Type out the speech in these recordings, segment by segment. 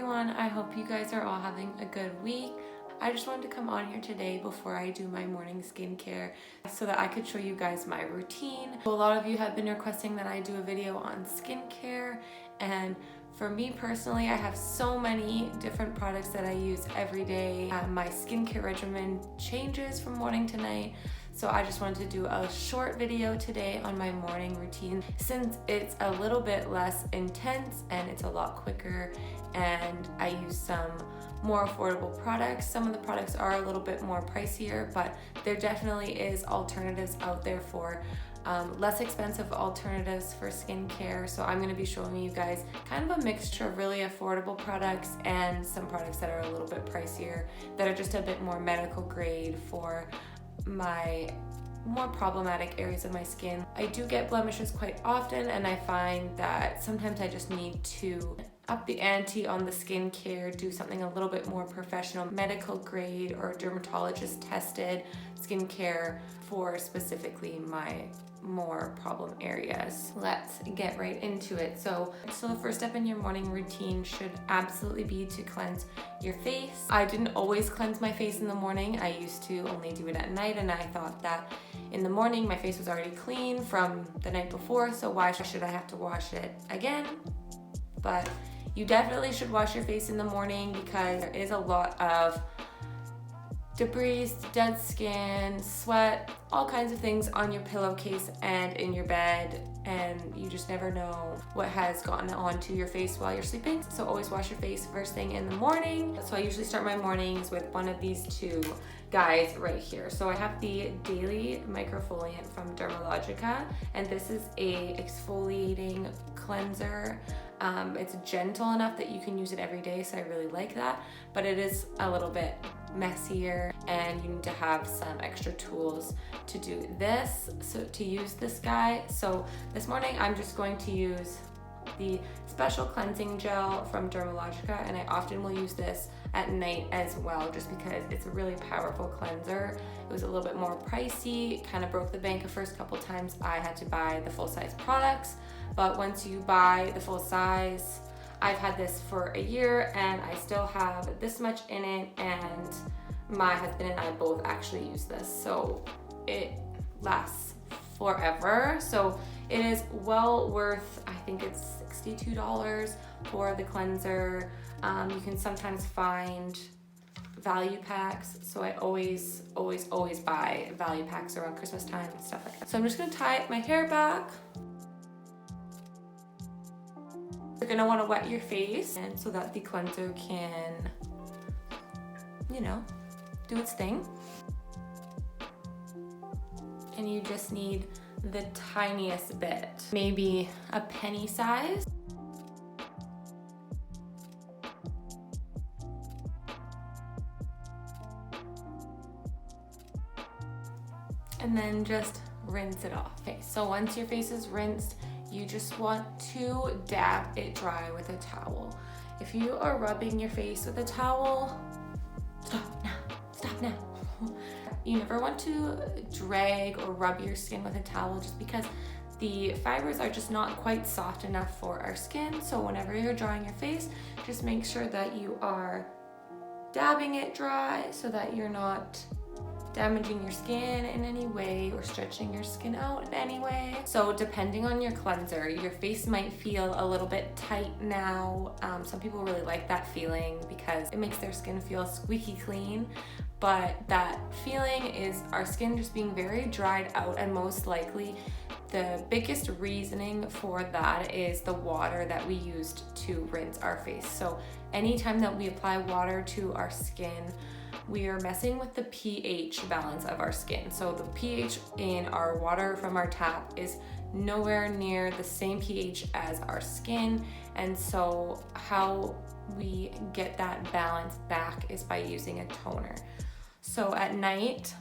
everyone, I hope you guys are all having a good week. I just wanted to come on here today before I do my morning skincare so that I could show you guys my routine. A lot of you have been requesting that I do a video on skincare, and for me personally, I have so many different products that I use every day. My skincare regimen changes from morning to night, so I just wanted to do a short video today on my morning routine since it's a little bit less intense and it's a lot quicker, and I use some more affordable products. Some of the products are a little bit more pricier, but there definitely is alternatives out there for less expensive alternatives for skincare. So I'm going to be showing you guys kind of a mixture of really affordable products and some products that are a little bit pricier that are just a bit more medical grade for my more problematic areas of my skin. I do get blemishes quite often, and I find that sometimes I just need to up the ante on the skincare, do something a little bit more professional, medical grade or dermatologist tested skincare for specifically my more problem areas. Let's get right into it. So the first step in your morning routine should absolutely be to cleanse your face. I didn't always cleanse my face in the morning. I used to only do it at night, and I thought that in the morning my face was already clean from the night before, so why should I have to wash it again? But you definitely should wash your face in the morning because there is a lot of debris, dead skin, sweat, all kinds of things on your pillowcase and in your bed, and you just never know what has gotten onto your face while you're sleeping. So always wash your face first thing in the morning. So I usually start my mornings with one of these two guys right here. So I have the Daily Microfoliant from Dermalogica, and this is a exfoliating cleanser. It's gentle enough that you can use it every day, so I really like that, but it is a little bit messier and you need to have some extra tools to do this, so to use this guy. So this morning I'm just going to use the special cleansing gel from Dermalogica, and I often will use this at night as well just because it's a really powerful cleanser. It was a little bit more pricey, kind of broke the bank the first couple times I had to buy the full size products, but once you buy the full size, I've had this for a year and I still have this much in it, and my husband and I both actually use this, so it lasts forever. So it is well worth, I think it's $62 for the cleanser. You can sometimes find value packs, so I always buy value packs around Christmas time and stuff like that. So I'm just gonna tie my hair back. You're gonna wanna wet your face and so that the cleanser can, you know, do its thing. And you just need the tiniest bit, maybe a penny size. And then just rinse it off. Okay, so once your face is rinsed, you just want to dab it dry with a towel. If you are rubbing your face with a towel, stop now. You never want to drag or rub your skin with a towel just because the fibers are just not quite soft enough for our skin. So whenever you're drying your face, just make sure that you are dabbing it dry so that you're not damaging your skin in any way or stretching your skin out in any way. So depending on your cleanser, your face might feel a little bit tight now. Some people really like that feeling because it makes their skin feel squeaky clean, but that feeling is our skin just being very dried out, and most likely the biggest reasoning for that is the water that we used to rinse our face. So anytime that we apply water to our skin, we are messing with the pH balance of our skin. So the pH in our water from our tap is nowhere near the same pH as our skin, and so how we get that balance back is by using a toner. So at night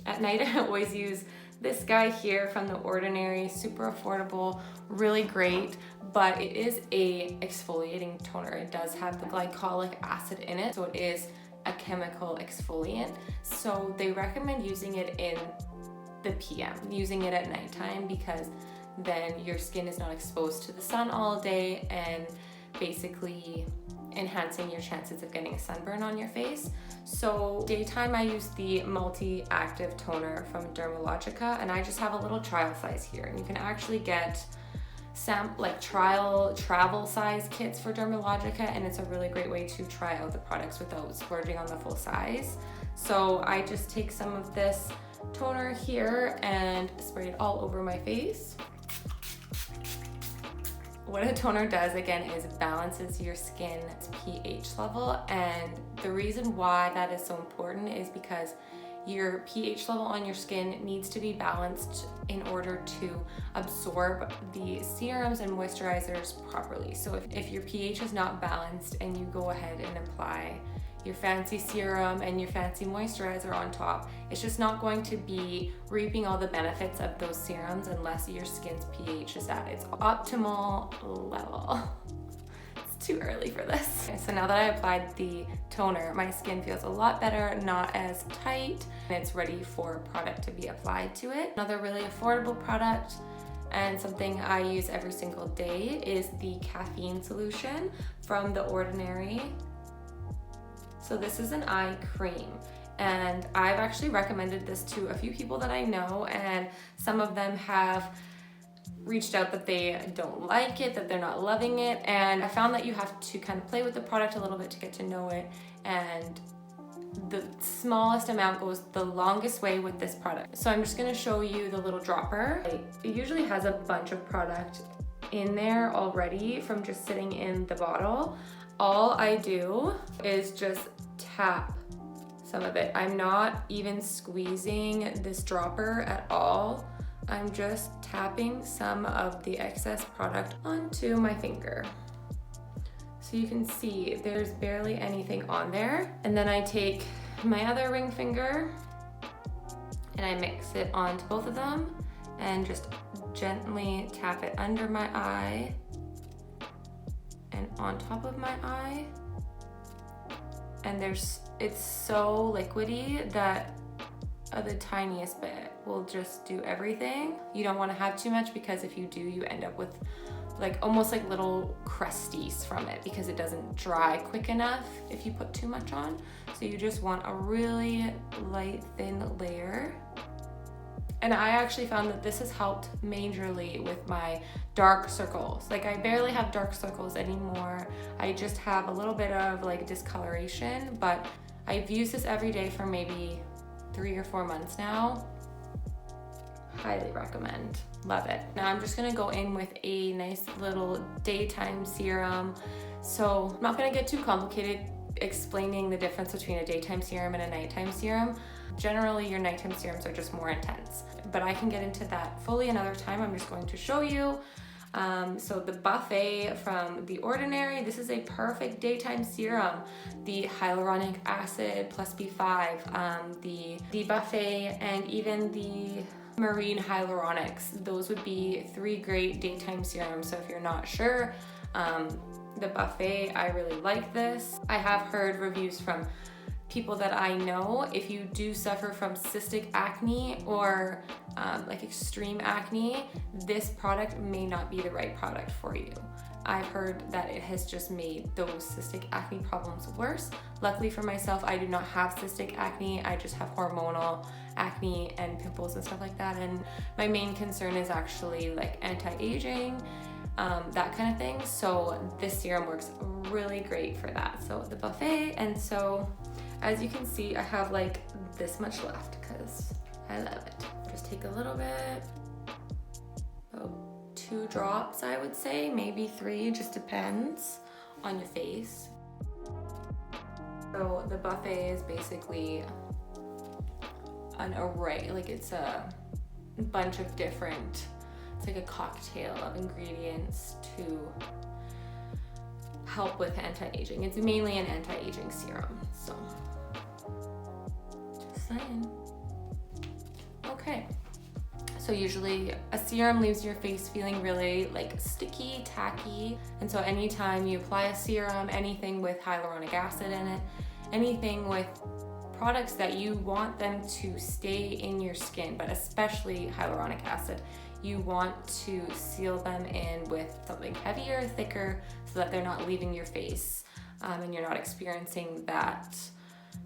I always use this guy here from The Ordinary, super affordable, really great, but it is a exfoliating toner. It does have the glycolic acid in it, so it is a chemical exfoliant. So they recommend using it in the PM, using it at nighttime, because then your skin is not exposed to the sun all day, and basically enhancing your chances of getting a sunburn on your face. So daytime I use the multi-active toner from Dermalogica, and I just have a little trial size here, and you can actually get some like travel size kits for Dermalogica, and it's a really great way to try out the products without splurging on the full size. So I just take some of this toner here and spray it all over my face. What a toner does, again, is balances your skin's pH level, and the reason why that is so important is because your pH level on your skin needs to be balanced in order to absorb the serums and moisturizers properly. So if your pH is not balanced and you go ahead and apply your fancy serum and your fancy moisturizer on top, it's just not going to be reaping all the benefits of those serums unless your skin's pH is at its optimal level. It's too early for this. Okay, so now that I applied the toner, my skin feels a lot better, not as tight, and it's ready for product to be applied to it. Another really affordable product and something I use every single day is the caffeine solution from The Ordinary. So this is an eye cream, and I've actually recommended this to a few people that I know, and some of them have reached out that they don't like it, that they're not loving it, and I found that you have to kind of play with the product a little bit to get to know it, and the smallest amount goes the longest way with this product. So I'm just gonna show you the little dropper. It usually has a bunch of product in there already from just sitting in the bottle. All I do is just tap some of it. I'm not even squeezing this dropper at all. I'm just tapping some of the excess product onto my finger. So you can see there's barely anything on there. And then I take my other ring finger and I mix it onto both of them and just gently tap it under my eye and on top of my eye. And it's so liquidy that the tiniest bit will just do everything. You don't want to have too much, because if you do, you end up with like almost like little crusties from it because it doesn't dry quick enough if you put too much on. So you just want a really light, thin layer. And I actually found that this has helped majorly with my dark circles. Like I barely have dark circles anymore. I just have a little bit of like discoloration, but I've used this every day for maybe 3 or 4 months now. Highly recommend, love it. Now I'm just gonna go in with a nice little daytime serum. So I'm not gonna get too complicated explaining the difference between a daytime serum and a nighttime serum. Generally, your nighttime serums are just more intense, but I can get into that fully another time. I'm just going to show you. So the Buffet from The Ordinary, this is a perfect daytime serum. The hyaluronic acid plus B5, the Buffet, and even the marine hyaluronics. Those would be 3 great daytime serums. So if you're not sure, the Buffet, I really like this. I have heard reviews from people that I know. If you do suffer from cystic acne or like extreme acne, this product may not be the right product for you. I've heard that it has just made those cystic acne problems worse. Luckily for myself, I do not have cystic acne. I just have hormonal acne and pimples and stuff like that. And my main concern is actually like anti-aging, that kind of thing. So this serum works really great for that. So the Buffet, and so as you can see, I have like this much left because I love it. Just take a little bit, about 2 drops, I would say, maybe 3, just depends on your face. So the Buffet is basically an array, like it's a bunch of different, it's like a cocktail of ingredients to help with anti-aging. It's mainly an anti-aging serum, so just saying. Okay, so usually a serum leaves your face feeling really like sticky, tacky, and so anytime you apply a serum, anything with hyaluronic acid in it, anything with products that you want them to stay in your skin, but especially hyaluronic acid, you want to seal them in with something heavier, thicker, so that they're not leaving your face and you're not experiencing that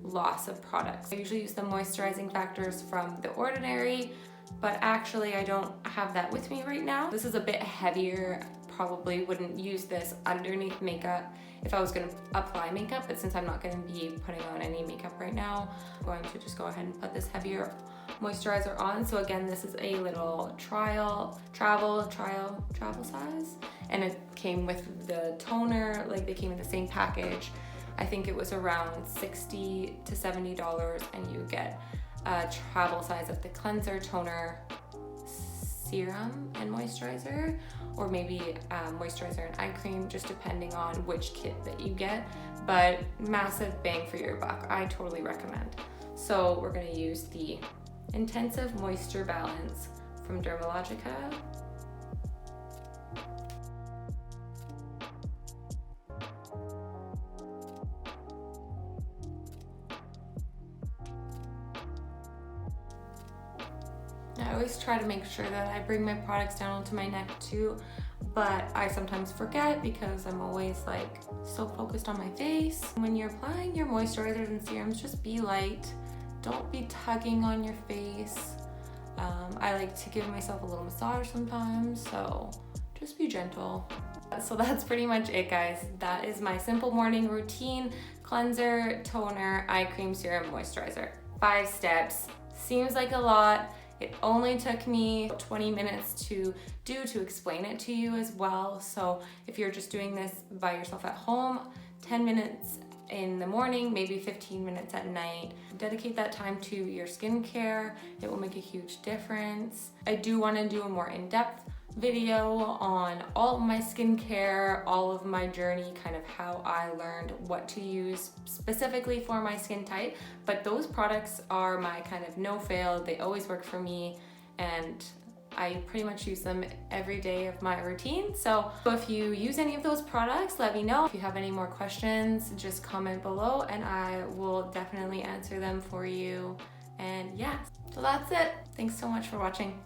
loss of products. I usually use the moisturizing factors from The Ordinary, but actually I don't have that with me right now. This is a bit heavier. Probably wouldn't use this underneath makeup if I was going to apply makeup, but since I'm not going to be putting on any makeup right now, I'm going to just go ahead and put this heavier moisturizer on. So again, this is a little travel size, and it came with the toner, like they came in the same package. I think it was around $60 to $70, and you get a travel size of the cleanser, toner, serum, and moisturizer, or maybe moisturizer and eye cream, just depending on which kit that you get. But massive bang for your buck. I totally recommend. So we're going to use the Intensive Moisture Balance from Dermalogica. I always try to make sure that I bring my products down onto my neck too, but I sometimes forget because I'm always like so focused on my face. When you're applying your moisturizers and serums, just be light. Don't be tugging on your face. I like to give myself a little massage sometimes, so just be gentle. So that's pretty much it, guys. That is my simple morning routine: cleanser, toner, eye cream, serum, moisturizer. 5 steps. Seems like a lot. It only took me 20 minutes to explain it to you as well. So if you're just doing this by yourself at home, 10 minutes in the morning, maybe 15 minutes at night. Dedicate that time to your skincare. It will make a huge difference. I do want to do a more in-depth video on all of my skincare, all of my journey, kind of how I learned what to use specifically for my skin type. But those products are my kind of no-fail. They always work for me, and I pretty much use them every day of my routine. So if you use any of those products, let me know. If you have any more questions, just comment below and I will definitely answer them for you. And yeah, so that's it. Thanks so much for watching.